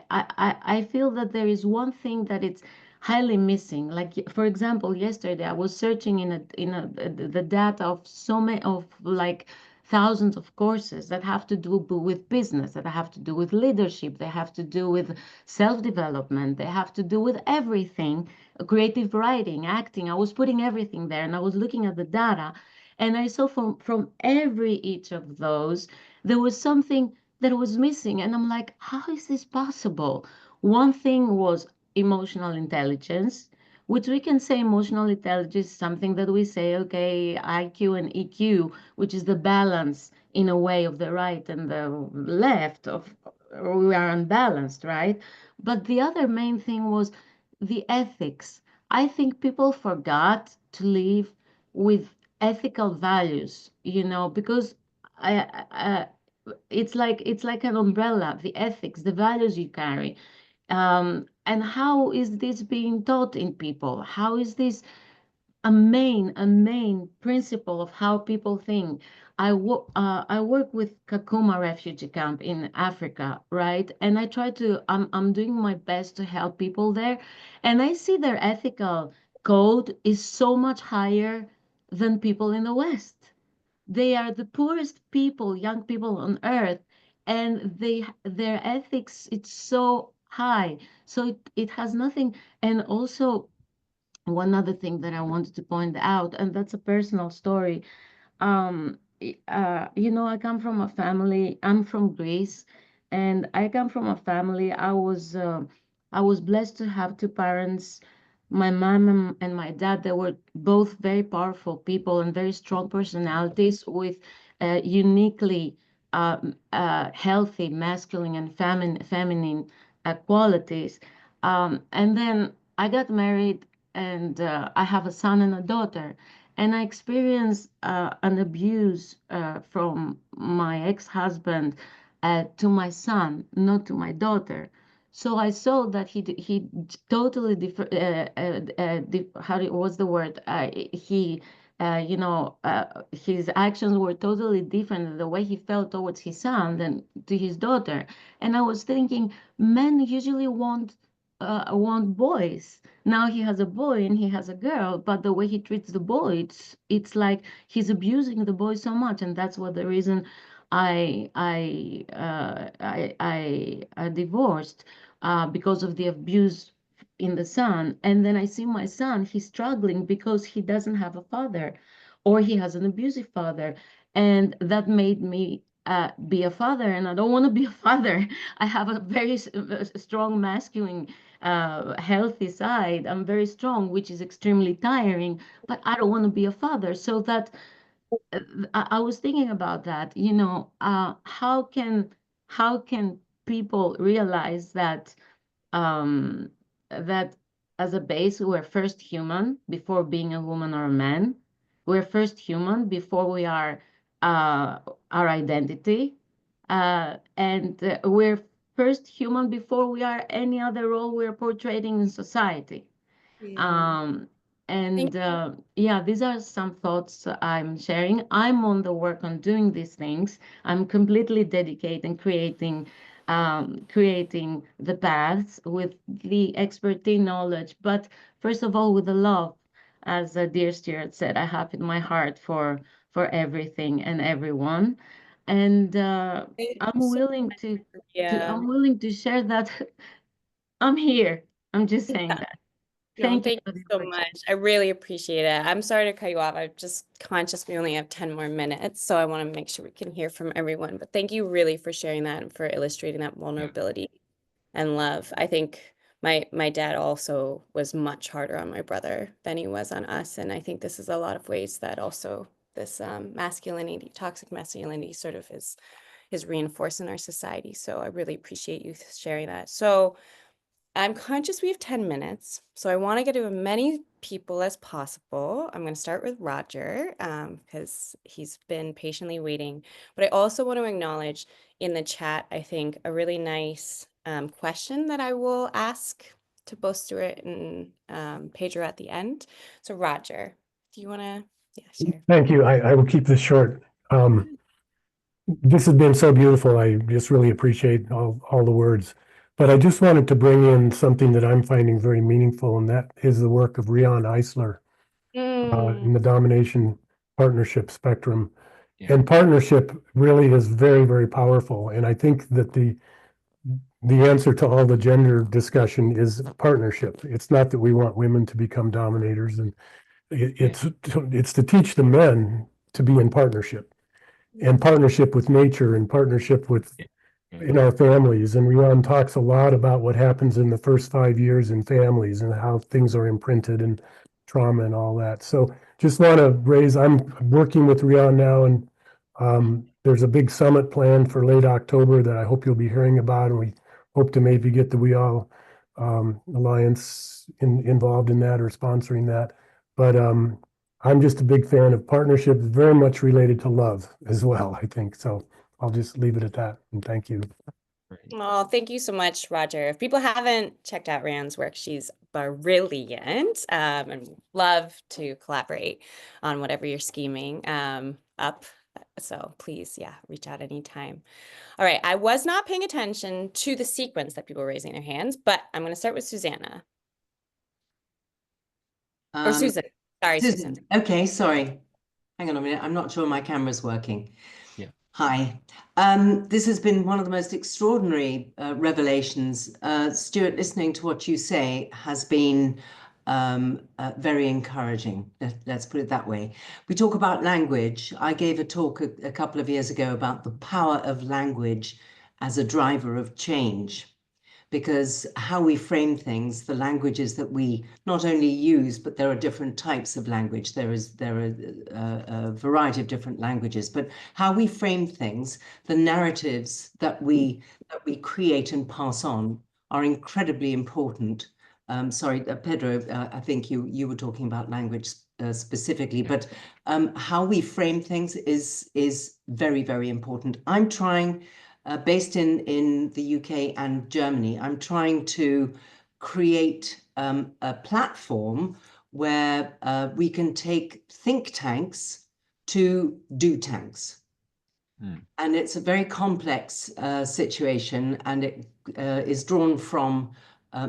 I feel that there is one thing that it's highly missing. Like for example, yesterday I was searching in the data of so many of like thousands of courses that have to do with business, that have to do with leadership, they have to do with self-development, they have to do with everything, creative writing, acting. I was putting everything there and I was looking at the data and I saw from every each of those, there was something that was missing. And I'm like, how is this possible? One thing was emotional intelligence, which we can say emotional intelligence is something that we say, okay, IQ and EQ, which is the balance in a way of the right and the left of we are unbalanced, right? But the other main thing was the ethics. I think people forgot to live with ethical values, because it's like an umbrella, the ethics, the values you carry. And how is this being taught in people? How is this a main principle of how people think? I work with Kakuma refugee camp in Africa, right? And I'm doing my best to help people there, and I see their ethical code is so much higher than people in the West. They are the poorest people, young people on earth, and their ethics, it's so high. So it has nothing. And also, one other thing that I wanted to point out, and that's a personal story. I come from a family. I'm from Greece, and I come from a family. I was blessed to have two parents, my mom and my dad. They were both very powerful people and very strong personalities with uniquely healthy masculine and feminine qualities. And then I got married, and I have a son and a daughter. And I experienced an abuse from my ex-husband to my son, not to my daughter. So I saw that he totally different. What's the word? His actions were totally different than the way he felt towards his son than to his daughter. And I was thinking, men usually want boys. Now he has a boy and he has a girl, but the way he treats the boy, it's like he's abusing the boy so much, and that's what the reason I divorced, because of the abuse in the son. And then I see my son, he's struggling because he doesn't have a father, or he has an abusive father, and that made me be a father, and I don't want to be a father. I have a very strong masculine healthy side. I'm very strong, which is extremely tiring, but I don't want to be a father. So that I was thinking about that, how can people realize um, that as a base, we're first human before being a woman or a man. We're first human before we are our identity. And we're first human before we are any other role we're portraying in society. Yeah. Um, Thank and yeah, these are some thoughts I'm sharing. I'm on the work on doing these things. I'm completely dedicated and creating the paths with the expertise knowledge, but first of all with the love. As dear Stewart said, I have in my heart for everything and everyone, and you I'm so willing much, to Maria. I'm willing to share that. I'm here. I'm just saying that. No, Thank you thank for you the so opportunity. much. I really appreciate it. I'm sorry to cut you off. I'm just conscious we only have 10 more minutes, so I want to make sure we can hear from everyone. But thank you really for sharing that and for illustrating that vulnerability and love. I think my dad also was much harder on my brother than he was on us, and I think this is a lot of ways that also this masculinity, toxic masculinity, sort of is reinforced in our society. So I really appreciate you sharing that. So I'm conscious we have 10 minutes, so I want to get to as many people as possible. I'm going to start with Roger because he's been patiently waiting. But I also want to acknowledge in the chat, I think, a really nice question that I will ask to both Stuart and Pedro at the end. So Roger, do you want to, share? Thank you. I will keep this short. This has been so beautiful. I just really appreciate all the words. But I just wanted to bring in something that I'm finding very meaningful, and that is the work of Rion Eisler in the domination partnership spectrum. Yeah. And partnership really is very, very powerful. And I think that the answer to all the gender discussion is partnership. It's not that we want women to become dominators, and it's to teach the men to be in partnership, and partnership with nature, and partnership with in our families. And Rion talks a lot about what happens in the first 5 years in families and how things are imprinted and trauma and all that. So just want to raise, I'm working with Rion now, and there's a big summit planned for late October that I hope you'll be hearing about, and we hope to maybe get the WEAll Alliance involved in that or sponsoring that. But I'm just a big fan of partnerships, very much related to love as well, I think. So I'll just leave it at that, and thank you. Oh, thank you so much, Roger. If people haven't checked out Rand's work, she's brilliant, and love to collaborate on whatever you're scheming up. So please, yeah, reach out anytime. All right, I was not paying attention to the sequence that people were raising their hands, but I'm going to start with Susanna. Or Susan. Sorry, Susan. Okay, sorry. Hang on a minute. I'm not sure my camera's working. Yeah. Hi. This has been one of the most extraordinary revelations. Stewart, listening to what you say has been very encouraging. Let's put it that way. We talk about language. I gave a talk a couple of years ago about the power of language as a driver of change, because how we frame things, the languages that we not only use, but there are different types of language. There are a variety of different languages, but how we frame things, the narratives that we create and pass on are incredibly important. Sorry, Pedro, I think you were talking about language specifically, but how we frame things is very, very important. I'm trying, based in the UK and Germany, I'm trying to create a platform where we can take think tanks to do tanks. And it's a very complex situation, and it is drawn from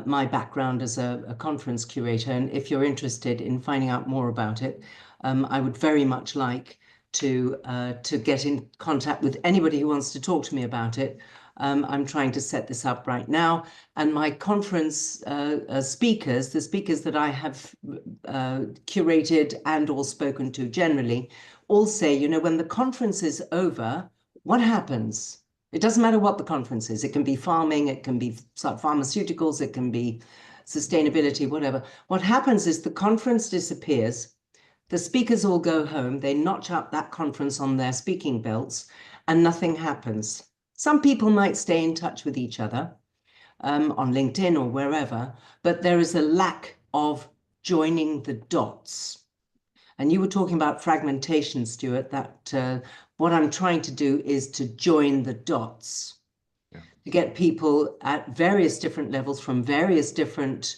my background as a conference curator. And if you're interested in finding out more about it, I would very much like to get in contact with anybody who wants to talk to me about it. I'm trying to set this up right now, and my conference speakers, the speakers that I have curated and or spoken to generally, all say, you know, when the conference is over, what happens? It doesn't matter what the conference is. It can be farming, it can be pharmaceuticals, it can be sustainability, whatever. What happens is the conference disappears. The speakers all go home. They notch up that conference on their speaking belts, and nothing happens. Some people might stay in touch with each other on LinkedIn or wherever, but there is a lack of joining the dots. And you were talking about fragmentation, Stewart, that what I'm trying to do is to join the dots, to get people at various different levels from various different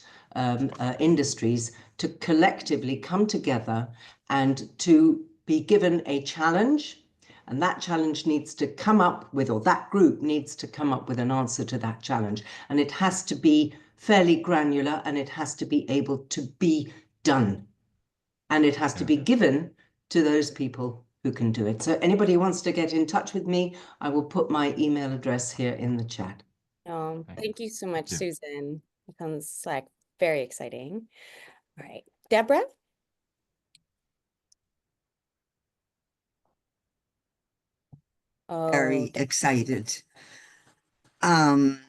industries to collectively come together and to be given a challenge. And that challenge needs to come up with, or that group needs to come up with an answer to that challenge. And it has to be fairly granular, and it has to be able to be done. And it has to be given to those people who can do it. So anybody who wants to get in touch with me, I will put my email address here in the chat. Thank you so much, Susan. It sounds like very exciting. All right, Deborah? Very excited. I've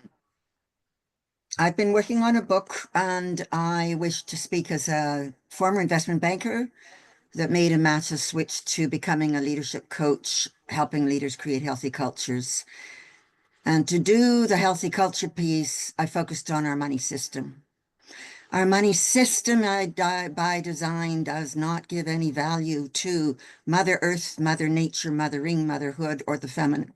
been working on a book, and I wish to speak as a former investment banker that made a massive switch to becoming a leadership coach, helping leaders create healthy cultures. And to do the healthy culture piece, I focused on our money system. Our money system by design does not give any value to Mother Earth, Mother Nature, mothering, motherhood, or the feminine.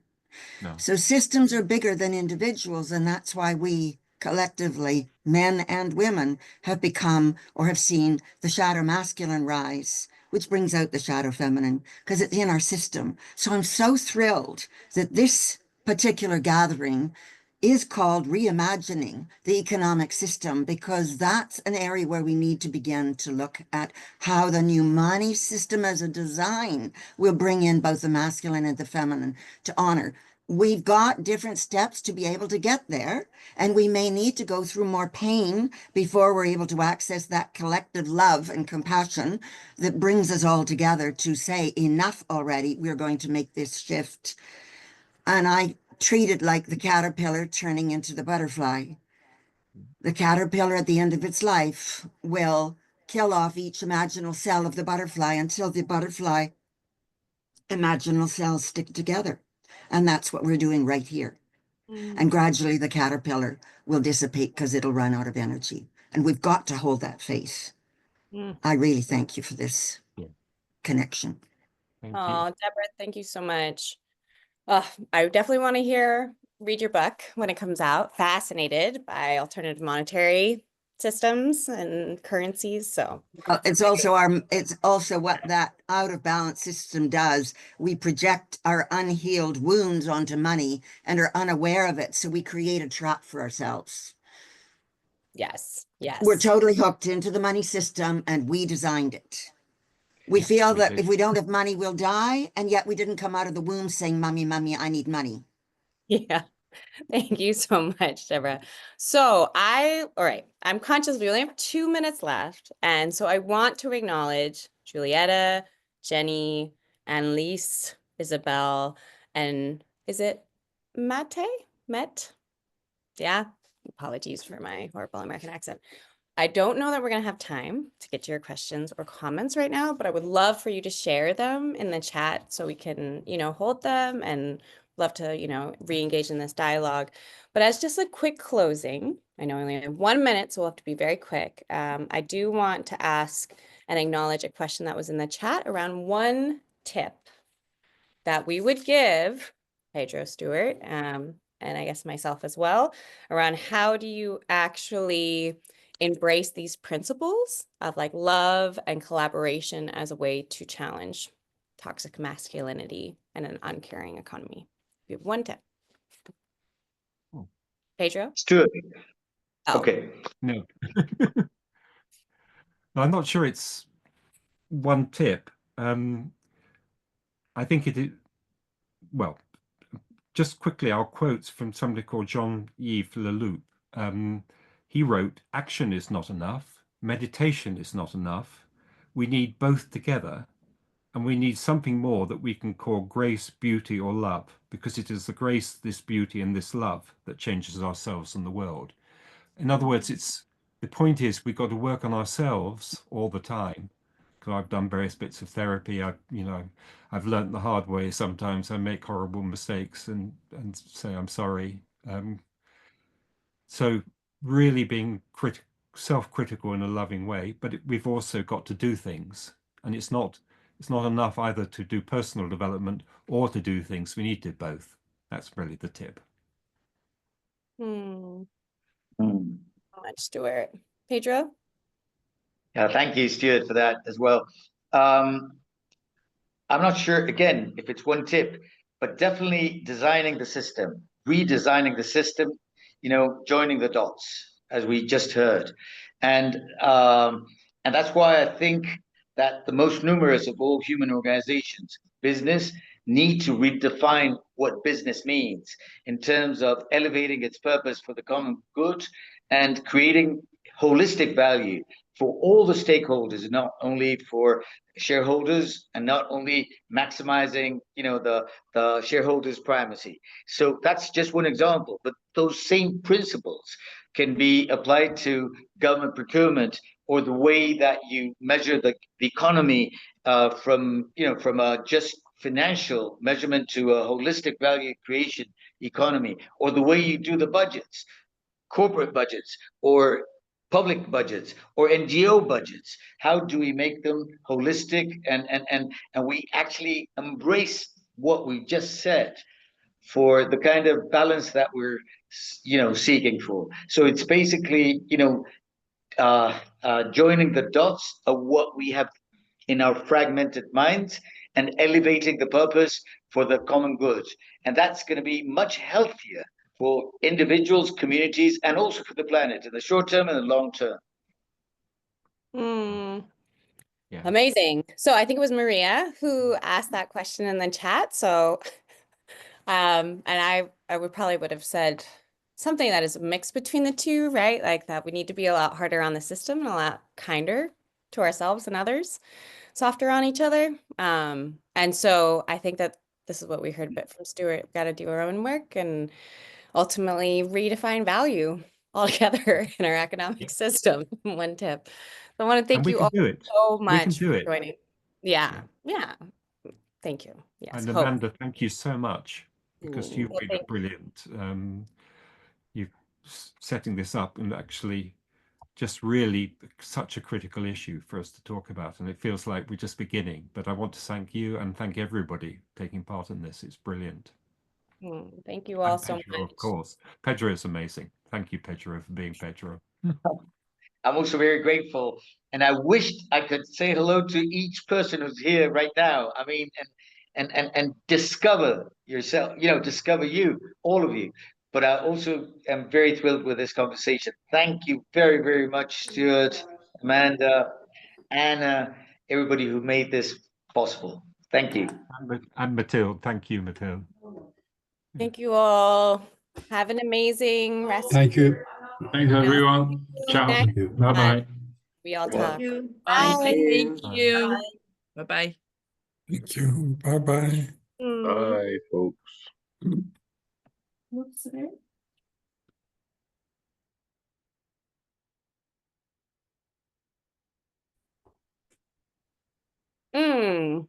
No. So systems are bigger than individuals, and that's why we collectively, men and women, have become or have seen the shadow masculine rise, which brings out the shadow feminine, because it's in our system. So I'm so thrilled that this particular gathering is called Reimagining the Economic System, because that's an area where we need to begin to look at how the new money system as a design will bring in both the masculine and the feminine to honor. We've got different steps to be able to get there, and we may need to go through more pain before we're able to access that collective love and compassion that brings us all together to say, enough already, we're going to make this shift. And I treat it like the caterpillar turning into the butterfly. The caterpillar at the end of its life will kill off each imaginal cell of the butterfly until the butterfly imaginal cells stick together. And that's what we're doing right here. And gradually the caterpillar will dissipate because it'll run out of energy. And we've got to hold that faith. I really thank you for this connection. Thank Oh, you. Deborah, thank you so much. I definitely want to read your book when it comes out. Fascinated by alternative monetary systems and currencies. So It's also what that out of balance system does. We project our unhealed wounds onto money and are unaware of it. So we create a trap for ourselves. yes, We're totally hooked into the money system and we designed it. We feel that if we don't have money, we'll die. And yet we didn't come out of the womb saying, mommy, mommy, I need money. Yeah. Thank you so much, Deborah. So all right, I'm conscious we only have 2 minutes left. And so I want to acknowledge Julietta, Jenny, Annalise, Isabel, and is it Met? Yeah. Apologies for my horrible American accent. I don't know that we're going to have time to get to your questions or comments right now, but I would love for you to share them in the chat so we can, hold them, and love to, re-engage in this dialogue. But as just a quick closing, I know we only have 1 minute, so we'll have to be very quick. I do want to ask and acknowledge a question that was in the chat around one tip that we would give Pedro Stewart, and I guess myself as well, around how do you actually embrace these principles of like love and collaboration as a way to challenge toxic masculinity and an uncaring economy. You have one tip. Pedro? Stuart. Oh. Okay. No. I'm not sure it's one tip. I think well, just quickly, our quotes from somebody called Jean-Yves Leloup. He wrote, "Action is not enough. Meditation is not enough. We need both together. And we need something more that we can call grace, beauty, or love, because it is the grace, this beauty, and this love that changes ourselves and the world." In other words, the point is we've got to work on ourselves all the time. Because I've done various bits of therapy. I've learned the hard way. Sometimes I make horrible mistakes and say I'm sorry. So really being self-critical in a loving way, but we've also got to do things, and it's not enough either to do personal development or to do things. We need to do both. That's really the tip. So much, Stuart. Pedro? Yeah, thank you, Stuart, for that as well. I'm not sure, again, if it's one tip, but definitely designing the system, redesigning the system, joining the dots, as we just heard. And that's why I think that the most numerous of all human organizations, business, need to redefine what business means in terms of elevating its purpose for the common good and creating holistic value for all the stakeholders, not only for shareholders and not only maximizing, the shareholders' primacy. So that's just one example, but those same principles can be applied to government procurement or the way that you measure the economy from a just financial measurement to a holistic value creation economy, or the way you do the budgets, corporate budgets or public budgets or NGO budgets. How do we make them holistic and we actually embrace what we just said for the kind of balance that we're seeking for? So it's basically joining the dots of what we have in our fragmented minds and elevating the purpose for the common good. And that's going to be much healthier for individuals, communities, and also for the planet in the short term and the long term. Yeah. Amazing. So I think it was Maria who asked that question in the chat. So, and I would have said something that is a mix between the two, right? Like that we need to be a lot harder on the system and a lot kinder to ourselves and others, softer on each other. And so I think that this is what we heard a bit from Stuart. We've got to do our own work and ultimately redefine value altogether in our economic system. One tip. So I want to thank you all so much for joining. Yeah. Thank you. Yes. And Hope. Amanda, thank you so much, because you've Well, been thank brilliant. You setting this up, and actually just really such a critical issue for us to talk about. And it feels like we're just beginning, but I want to thank you and thank everybody taking part in this. It's brilliant. Thank you all And so Pedro, much. of course. Pedro is amazing. Thank you, Pedro, for being Pedro. I'm also very grateful, and I wished I could say hello to each person who's here right now. I mean, and discover yourself, discover you, all of you. But I also am very thrilled with this conversation. Thank you very, very much, Stuart, Amanda, Anna, everybody who made this possible. Thank you. And Mathilde. Thank you, Mathilde. Thank you all. Have an amazing rest. Thank you. Thanks, everyone. Ciao. Next Bye bye. WEAll Talk. Thank you. Bye. Thank you. Bye-bye. Thank you. Bye-bye. Bye, folks. What's it? Hi,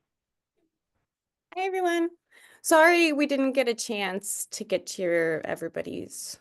everyone. Sorry we didn't get a chance to get to everybody's